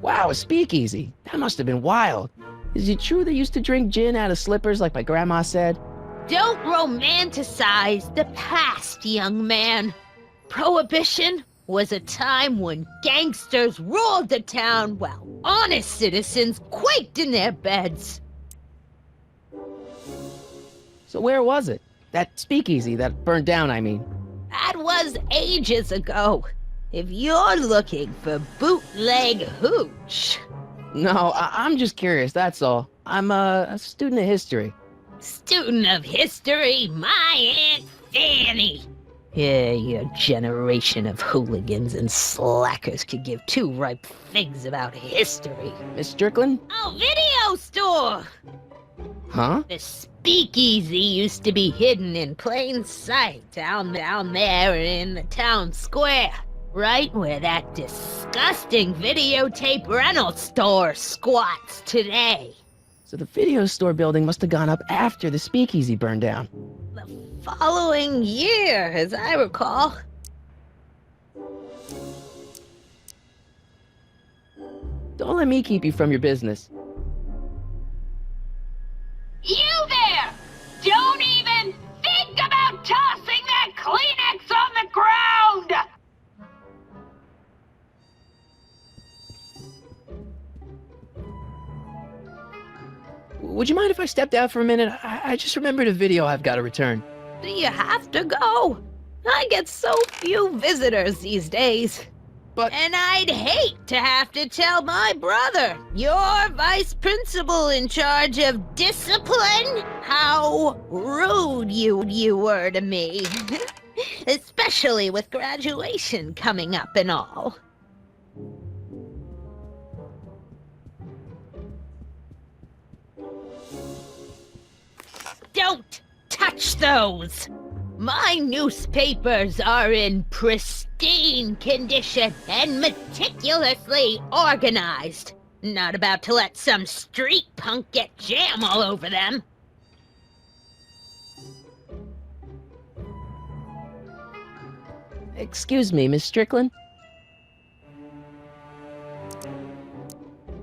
Wow, a speakeasy. That must have been wild. Is it true they used to drink gin out of slippers like my grandma said? Don't romanticize the past, young man. Prohibition was a time when gangsters ruled the town while honest citizens quaked in their beds. So where was it? That speakeasy that burned down, I mean. That was ages ago. If you're looking for bootleg hooch. No, I'm just curious, that's all. I'm a student of history. Student of history, my Aunt Fanny. Yeah, your generation of hooligans and slackers could give two ripe figs about history. Miss Strickland? Oh, video store! Huh? The speakeasy used to be hidden in plain sight down there in the town square. Right where that disgusting videotape rental store squats today. So the video store building must have gone up after the speakeasy burned down. The following year, as I recall. Don't let me keep you from your business. You there! Don't even think about tossing that Kleenex on the ground! Would you mind if I stepped out for a minute? I just remembered a video I've got to return. Do you have to go? I get so few visitors these days. But... And I'd hate to have to tell my brother, your vice principal in charge of discipline, how rude you were to me. Especially with graduation coming up and all. Don't touch those! My newspapers are in pristine condition and meticulously organized. Not about to let some street punk get jam all over them. Excuse me, Miss Strickland?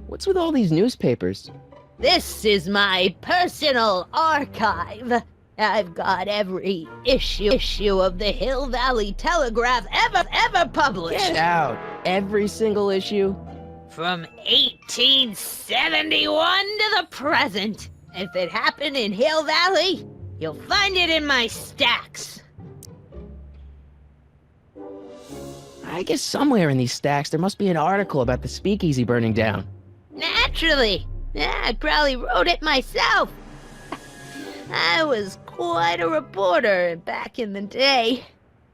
What's with all these newspapers? This is my personal archive. I've got every issue of the Hill Valley Telegraph ever published. Get out! Every single issue? From 1871 to the present. If it happened in Hill Valley, you'll find it in my stacks. I guess somewhere in these stacks there must be an article about the speakeasy burning down. Naturally. I probably wrote it myself. I was quite a reporter back in the day.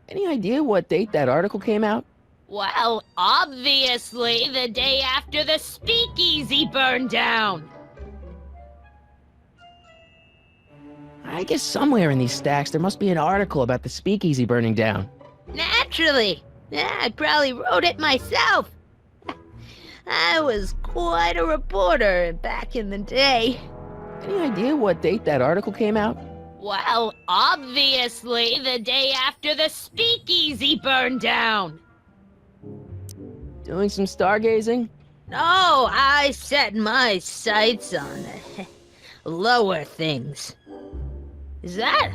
Any idea what date that article came out? Well, obviously the day after the speakeasy burned down. I guess somewhere in these stacks there must be an article about the speakeasy burning down. Naturally. I probably wrote it myself. I was quite a reporter back in the day. Any idea what date that article came out? Well, obviously the day after the speakeasy burned down. Doing some stargazing? No, I set my sights on lower things. Is that?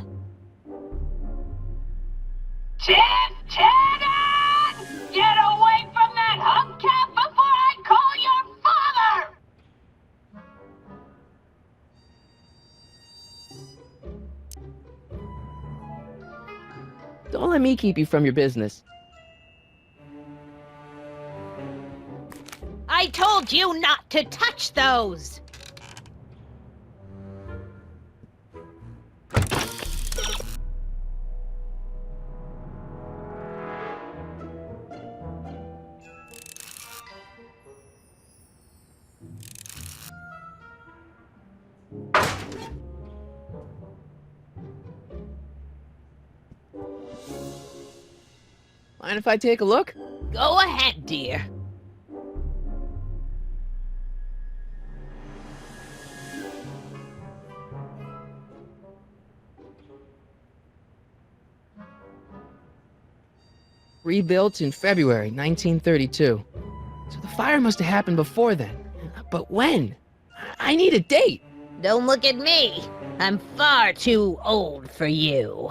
Tenant! Get away from that hubcap before I call your father! Don't let me keep you from your business. I told you not to touch those! Mind if I take a look? Go ahead, dear. Rebuilt in February 1932. So the fire must have happened before then. But when? I need a date. Don't look at me. I'm far too old for you.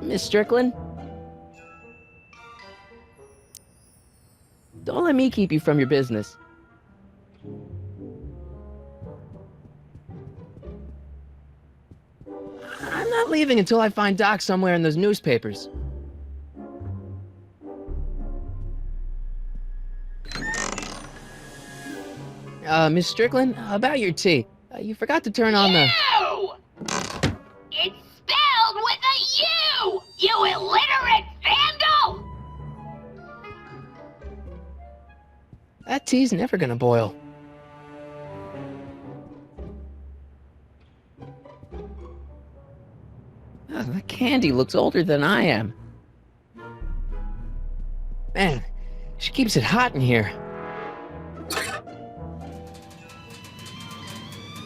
Miss Strickland? Don't let me keep you from your business. I'm not leaving until I find Doc somewhere in those newspapers. Miss Strickland, about your tea. You forgot to turn on the... You! It's spelled with a U! You illiterate vandal! That tea's never gonna boil. The candy looks older than I am. Man, she keeps it hot in here.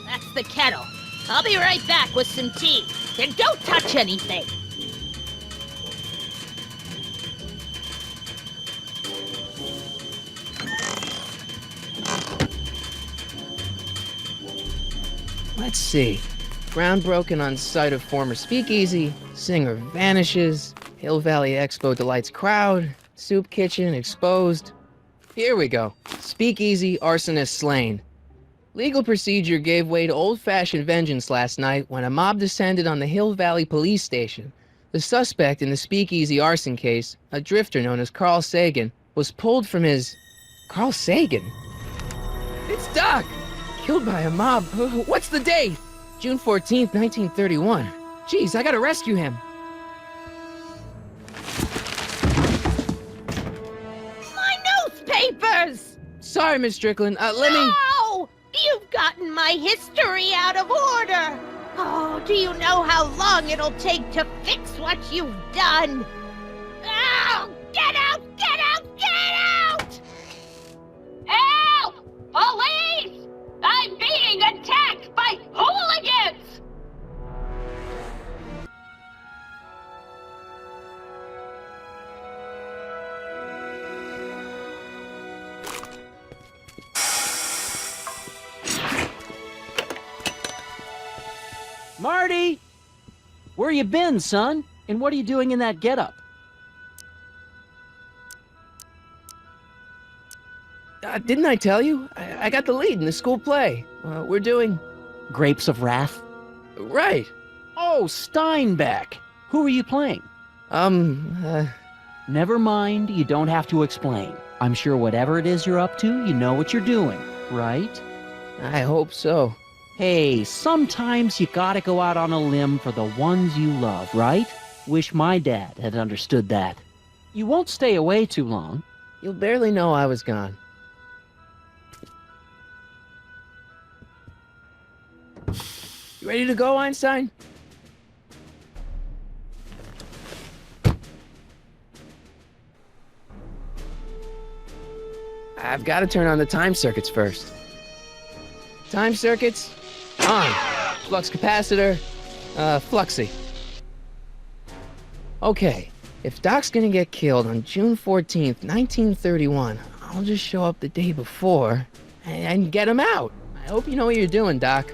That's the kettle. I'll be right back with some tea. And don't touch anything. Let's see. Ground broken on site of former speakeasy. Singer vanishes. Hill Valley Expo delights crowd. Soup kitchen exposed. Here we go. Speakeasy arsonist slain. Legal procedure gave way to old-fashioned vengeance last night when a mob descended on the Hill Valley police station. The suspect in the speakeasy arson case, a drifter known as Carl Sagan, was pulled from his... Carl Sagan? It's Doc! Killed by a mob. What's the date? June 14th, 1931. Jeez, I gotta rescue him. My newspapers! Sorry, Miss Strickland. Let me... No! You've gotten my history out of order! Oh, do you know how long it'll take to fix what you've done? Oh, get out! Get out! Get out! Help! Police! I'm being attacked by hooligans! Marty! Where you been, son? And what are you doing in that getup? Didn't I tell you? I got the lead in the school play. We're doing... Grapes of Wrath? Right. Oh, Steinbeck! Who are you playing? Never mind, you don't have to explain. I'm sure whatever it is you're up to, you know what you're doing, right? I hope so. Hey, sometimes you gotta go out on a limb for the ones you love, right? Wish my dad had understood that. You won't stay away too long. You'll barely know I was gone. You ready to go, Einstein? I've got to turn on the time circuits first. Time circuits, on. Flux capacitor, fluxy. Okay, if Doc's gonna get killed on June 14th, 1931, I'll just show up the day before and get him out. I hope you know what you're doing, Doc.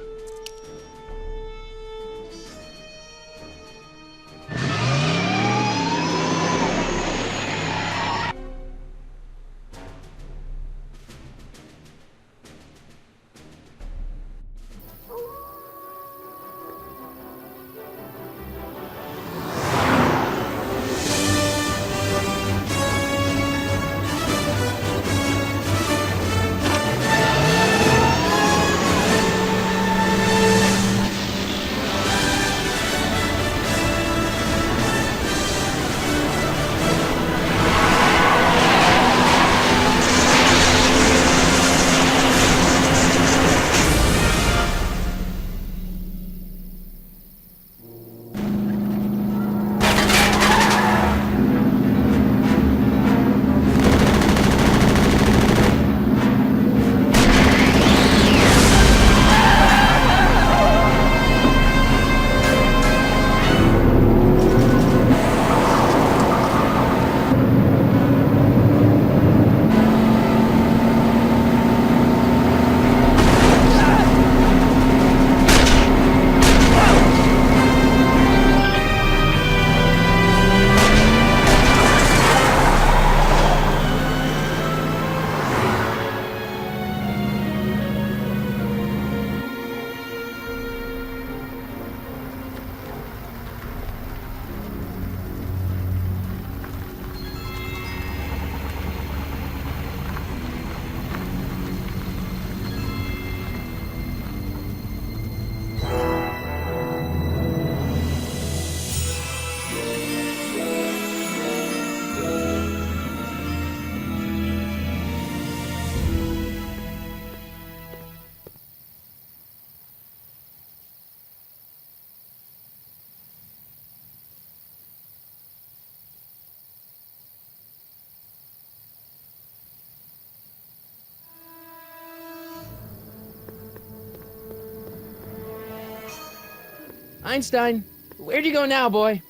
Einstein, where'd you go now, boy?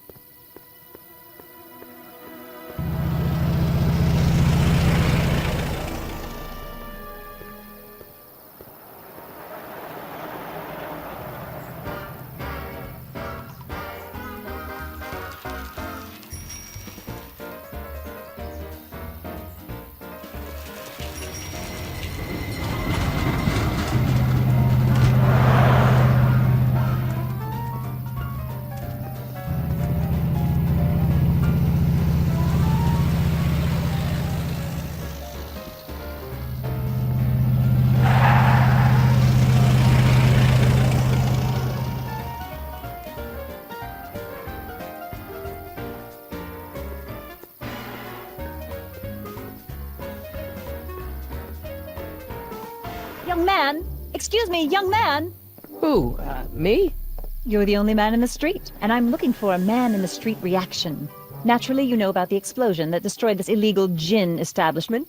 Young man! Excuse me, young man! Who, me? You're the only man in the street, and I'm looking for a man-in-the-street reaction. Naturally, you know about the explosion that destroyed this illegal gin establishment.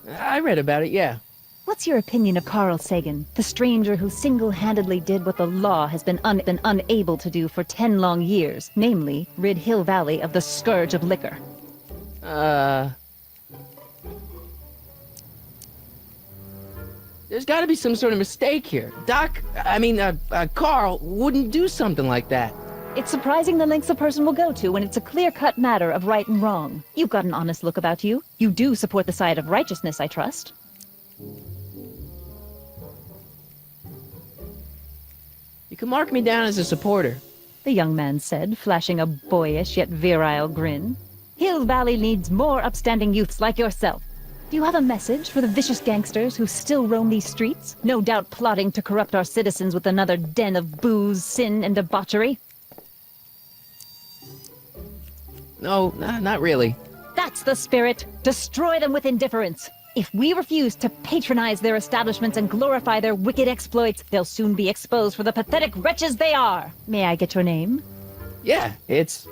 I read about it, yeah. What's your opinion of Carl Sagan, the stranger who single-handedly did what the law has been unable to do for 10 long years, namely, rid Hill Valley of the scourge of liquor? There's gotta be some sort of mistake here. Carl wouldn't do something like that. It's surprising the lengths a person will go to when it's a clear-cut matter of right and wrong. You've got an honest look about you. You do support the side of righteousness, I trust. You can mark me down as a supporter. The young man said, flashing a boyish yet virile grin. Hill Valley needs more upstanding youths like yourself. Do you have a message for the vicious gangsters who still roam these streets, no doubt plotting to corrupt our citizens with another den of booze, sin, and debauchery? No, not really. That's the spirit. Destroy them with indifference. If we refuse to patronize their establishments and glorify their wicked exploits, they'll soon be exposed for the pathetic wretches they are. May I get your name? Yeah, it's...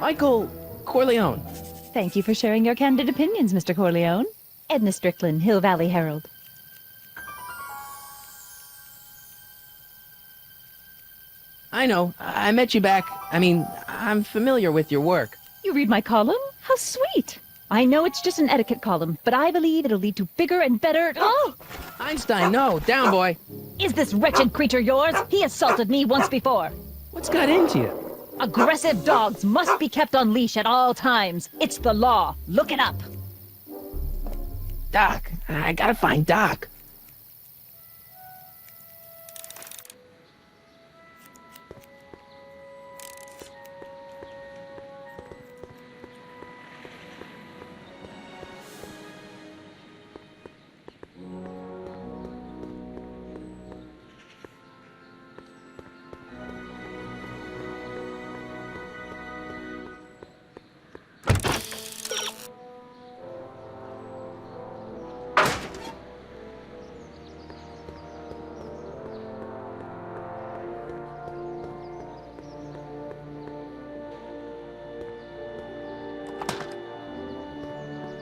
Michael Corleone. Thank you for sharing your candid opinions, Mr. Corleone. Edna Strickland, Hill Valley Herald. I know. I met you back. I'm familiar with your work. You read my column? How sweet! I know it's just an etiquette column, but I believe it'll lead to bigger and better... Oh! Einstein, no. Down, boy. Is this wretched creature yours? He assaulted me once before. What's got into you? Aggressive dogs must be kept on leash at all times. It's the law. Look it up. Doc. I gotta find Doc.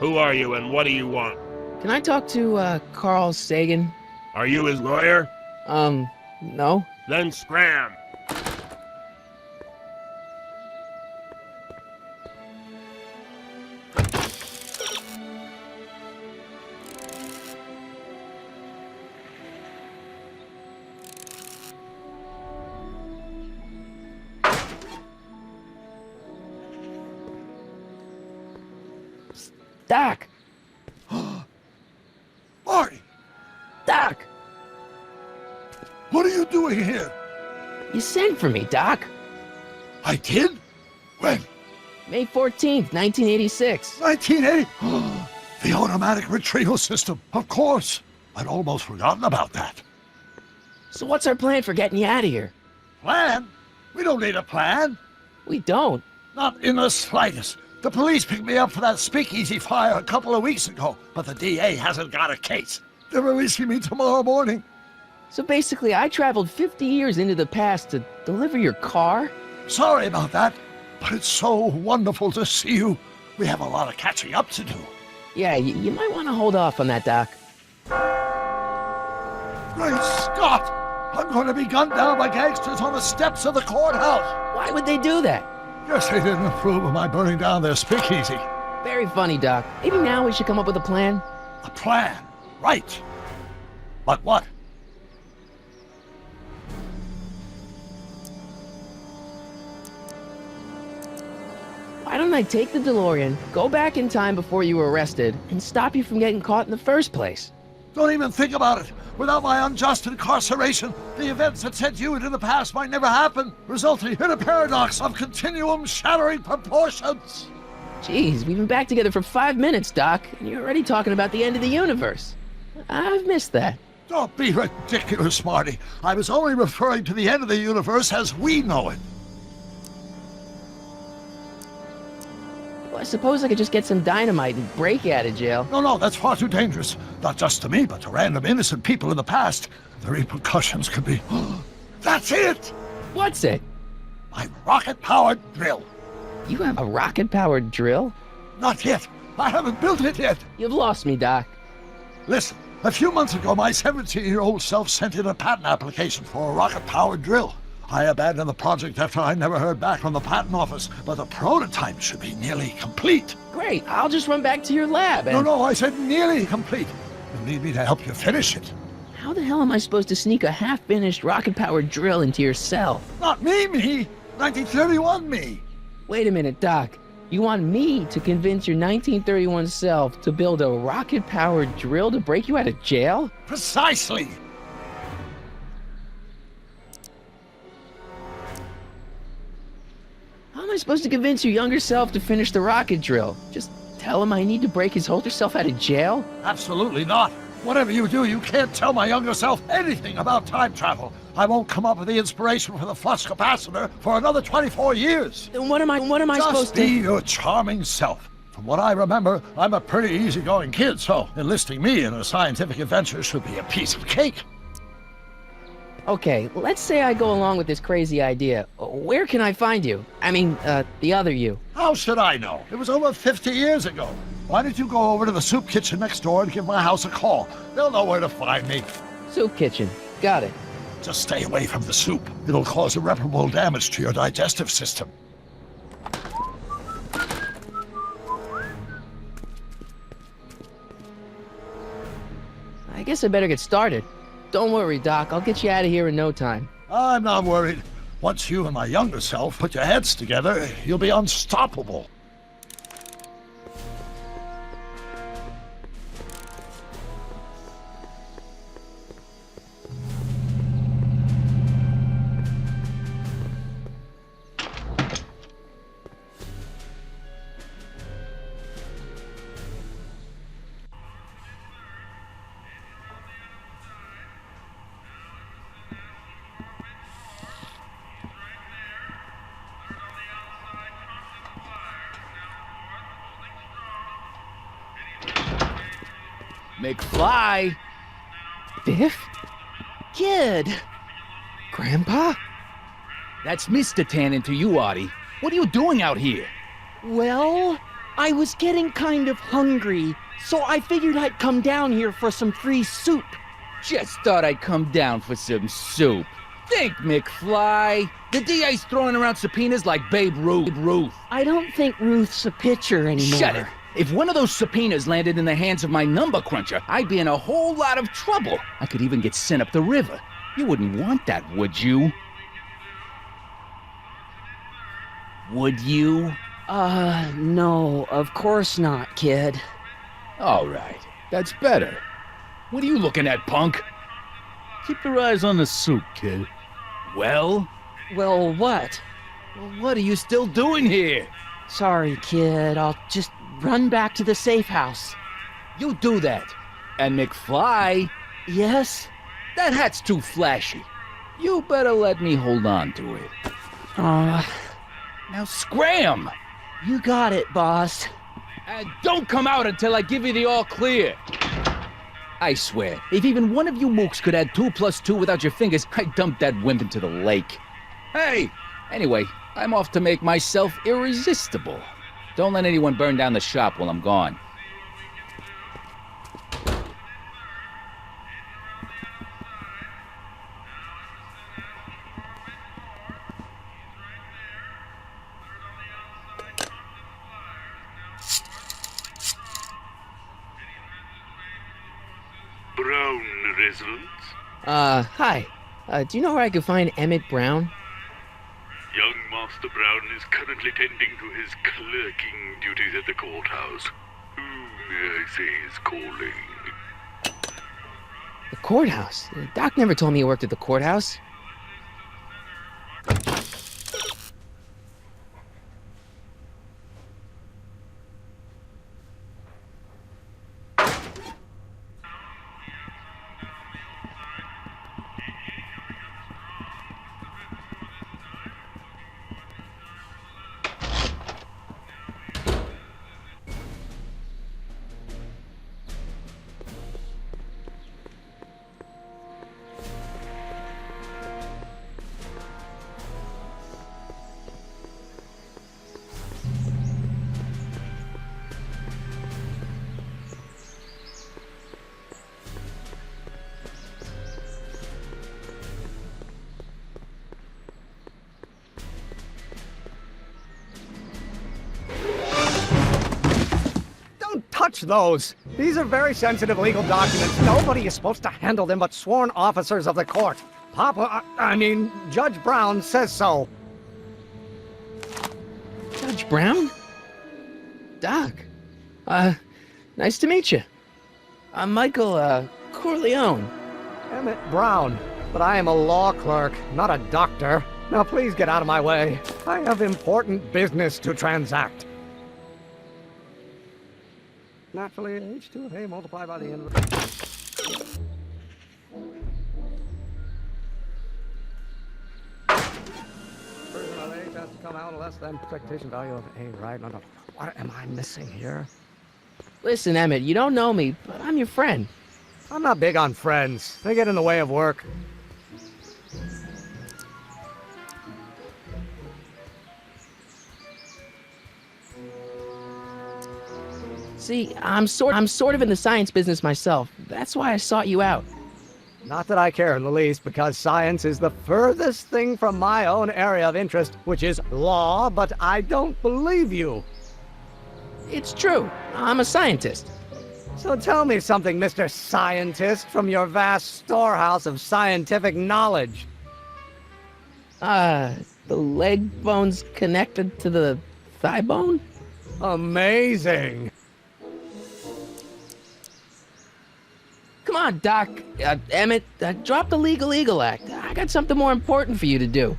Who are you and what do you want? Can I talk to, Carl Sagan? Are you his lawyer? No. Then scram! Doc! Marty! Doc! What are you doing here? You sent for me, Doc. I did? When? May 14th, 1986. 1980? The automatic retrieval system. Of course. I'd almost forgotten about that. So what's our plan for getting you out of here? Plan? We don't need a plan. We don't. Not in the slightest. The police picked me up for that speakeasy fire a couple of weeks ago, but the DA hasn't got a case. They're releasing me tomorrow morning. So basically, I traveled 50 years into the past to deliver your car? Sorry about that, but it's so wonderful to see you. We have a lot of catching up to do. Yeah, you might want to hold off on that, Doc. Great Scott! I'm going to be gunned down by gangsters on the steps of the courthouse. Why would they do that? Guess they didn't approve of my burning down their speakeasy. Very funny, Doc. Maybe now we should come up with a plan. A plan, right. But what? Why don't I take the DeLorean, go back in time before you were arrested, and stop you from getting caught in the first place? Don't even think about it. Without my unjust incarceration, the events that sent you into the past might never happen, resulting in a paradox of continuum shattering proportions. Jeez, we've been back together for 5 minutes, Doc, and you're already talking about the end of the universe. I've missed that. Don't be ridiculous, Smarty. I was only referring to the end of the universe as we know it. Well, I suppose I could just get some dynamite and break you out of jail. No, that's far too dangerous. Not just to me, but to random innocent people in the past. The repercussions could be... That's it! What's it? My rocket-powered drill. You have a rocket-powered drill? Not yet. I haven't built it yet. You've lost me, Doc. Listen, a few months ago, my 17-year-old self sent in a patent application for a rocket-powered drill. I abandoned the project after I never heard back from the patent office, but the prototype should be nearly complete. Great, I'll just run back to your lab and... No, I said nearly complete. You'll need me to help you finish it. How the hell am I supposed to sneak a half-finished rocket-powered drill into your cell? Not me. 1931 me. Wait a minute, Doc. You want me to convince your 1931 self to build a rocket-powered drill to break you out of jail? Precisely. How am I supposed to convince your younger self to finish the rocket drill? Just tell him I need to break his older self out of jail? Absolutely not. Whatever you do, you can't tell my younger self anything about time travel. I won't come up with the inspiration for the flux capacitor for another 24 years. Then what am I supposed Just be to... your charming self. From what I remember, I'm a pretty easygoing kid, so enlisting me in a scientific adventure should be a piece of cake. Okay, let's say I go along with this crazy idea. Where can I find you? I mean, the other you. How should I know? It was over 50 years ago. Why don't you go over to the soup kitchen next door and give my house a call? They'll know where to find me. Soup kitchen. Got it. Just stay away from the soup. It'll cause irreparable damage to your digestive system. I guess I better get started. Don't worry, Doc. I'll get you out of here in no time. I'm not worried. Once you and my younger self put your heads together, you'll be unstoppable. McFly! Biff? Kid! Grandpa? That's Mr. Tannen to you, Artie. What are you doing out here? Well, I was getting kind of hungry, so I figured I'd come down here for some free soup. Just thought I'd come down for some soup. Think, McFly. The DA's throwing around subpoenas like Babe Ruth. I don't think Ruth's a pitcher anymore. Shut it. If one of those subpoenas landed in the hands of my number cruncher, I'd be in a whole lot of trouble. I could even get sent up the river. You wouldn't want that, would you? Would you? No, of course not, kid. All right, that's better. What are you looking at, punk? Keep your eyes on the soup, kid. Well, Well, what? what are you still doing here? Sorry, kid. I'll just run back to the safe house. You do that. And McFly, Yes? that hat's too flashy. You better let me hold on to it. Now scram! You got it, boss. And don't come out until I give you the all clear. I swear, if even one of you mooks could add 2 + 2 without your fingers, I'd dump that wimp into the lake. Hey! Anyway, I'm off to make myself irresistible. Don't let anyone burn down the shop while I'm gone. residence? Hi. Do you know where I could find Emmett Brown? Young Master Brown is currently tending to his clerking duties at the courthouse. Who may I say is calling? The courthouse? Doc never told me he worked at the courthouse. Touch those! These are very sensitive legal documents. Nobody is supposed to handle them but sworn officers of the court. Judge Brown says so. Judge Brown? Doc. Nice to meet you. I'm Michael, Corleone. Emmett Brown. But I am a law clerk, not a doctor. Now please get out of my way. I have important business to transact. Naturally, H2 of A multiplied by the end of the... Version of H has to come out less than expectation value of A, right? No. What am I missing here? Listen, Emmett, you don't know me, but I'm your friend. I'm not big on friends. They get in the way of work. See, I'm sort of in the science business myself. That's why I sought you out. Not that I care in the least, because science is the furthest thing from my own area of interest, which is law, but I don't believe you. It's true. I'm a scientist. So tell me something, Mr. Scientist, from your vast storehouse of scientific knowledge. The leg bone's connected to the thigh bone? Amazing. Come on, Doc. Emmett, drop the Legal Eagle Act. I got something more important for you to do.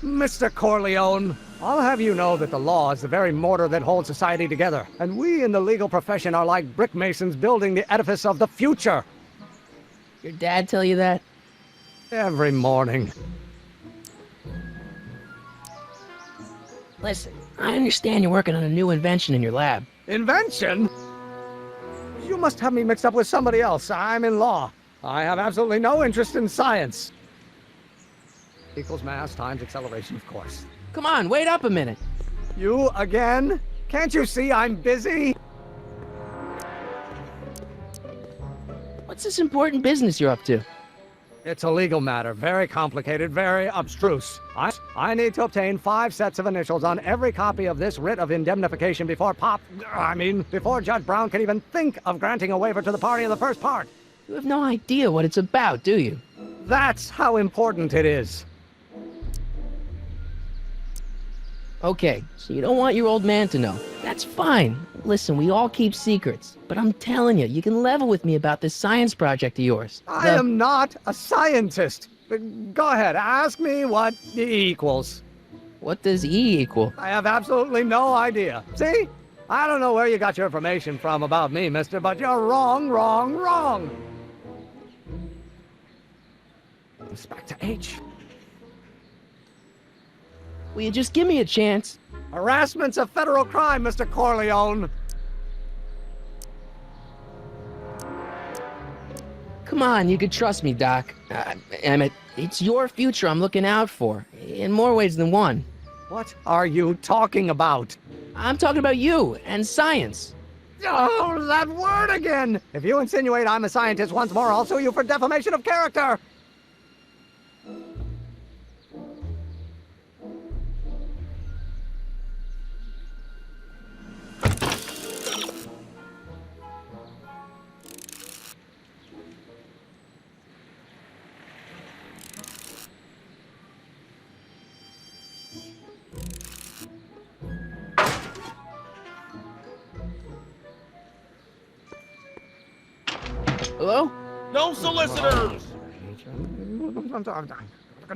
Mr. Corleone, I'll have you know that the law is the very mortar that holds society together, and we in the legal profession are like brick masons building the edifice of the future. Your dad tell you that? Every morning. Listen, I understand you're working on a new invention in your lab. Invention? You must have me mixed up with somebody else. I'm in law. I have absolutely no interest in science. Equals mass times acceleration, of course. Come on, wait up a minute. You again? Can't you see I'm busy? What's this important business you're up to? It's a legal matter, very complicated, very abstruse. I need to obtain 5 sets of initials on every copy of this writ of indemnification before before Judge Brown can even think of granting a waiver to the party in the first part. You have no idea what it's about, do you? That's how important it is. Okay, so you don't want your old man to know. That's fine. Listen, we all keep secrets. But I'm telling you, you can level with me about this science project of yours. I am not a scientist. Go ahead, ask me what E equals. What does E equal? I have absolutely no idea. See? I don't know where you got your information from about me, mister, but you're wrong, wrong, wrong. It's back to H. Will you just give me a chance? Harassment's a federal crime, Mr. Corleone. Come on, you could trust me, Doc. Emmett, it's your future I'm looking out for, in more ways than one. What are you talking about? I'm talking about you and science. Oh, that word again! If you insinuate I'm a scientist once more, I'll sue you for defamation of character! Hello? No solicitors!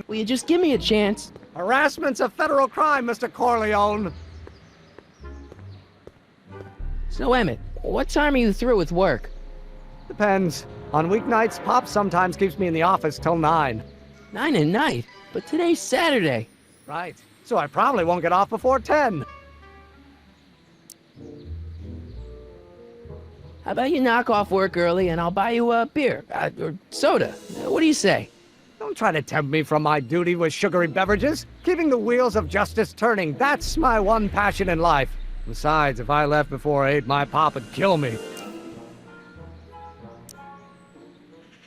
Will you just give me a chance? Harassment's a federal crime, Mr. Corleone. So, Emmett, what time are you through with work? Depends. On weeknights, Pop sometimes keeps me in the office till 9. 9 at night? But today's Saturday. Right. So I probably won't get off before 10. How about you knock off work early and I'll buy you a beer, or soda. What do you say? Don't try to tempt me from my duty with sugary beverages. Keeping the wheels of justice turning, that's my one passion in life. Besides, if I left before 8, my pop would kill me.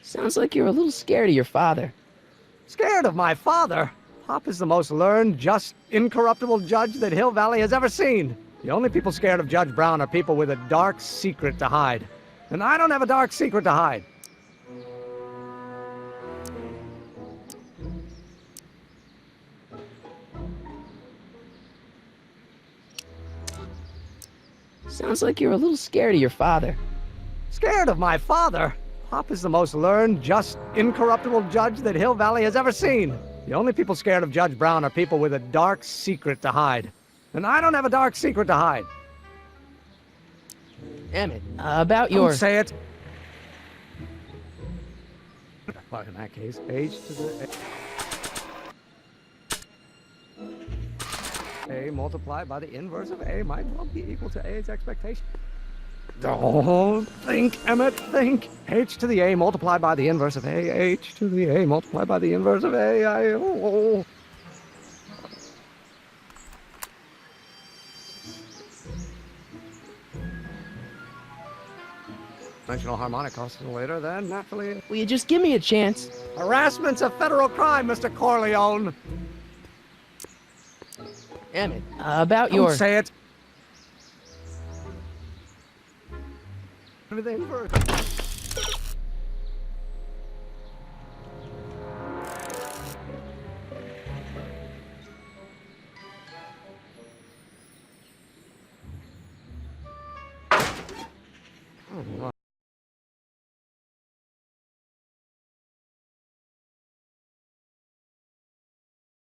Sounds like you're a little scared of your father. Scared of my father? Pop is the most learned, just, incorruptible judge that Hill Valley has ever seen. The only people scared of Judge Brown are people with a dark secret to hide. And I don't have a dark secret to hide. Sounds like you're a little scared of your father. Scared of my father? Pop is the most learned, just, incorruptible judge that Hill Valley has ever seen. The only people scared of Judge Brown are people with a dark secret to hide. And I don't have a dark secret to hide. Emmett, about your... Don't say it. Well, in that case, H to the A multiplied by the inverse of A might well be equal to A's expectation. Don't think, Emmett, think. H to the A multiplied by the inverse of A. H to the A multiplied by the inverse of A. Dimensional harmonic oscillator, then, naturally. Will you just give me a chance? Harassment's a federal crime, Mr. Corleone. Emmett, about your... Don't say it. Everything first. Oh,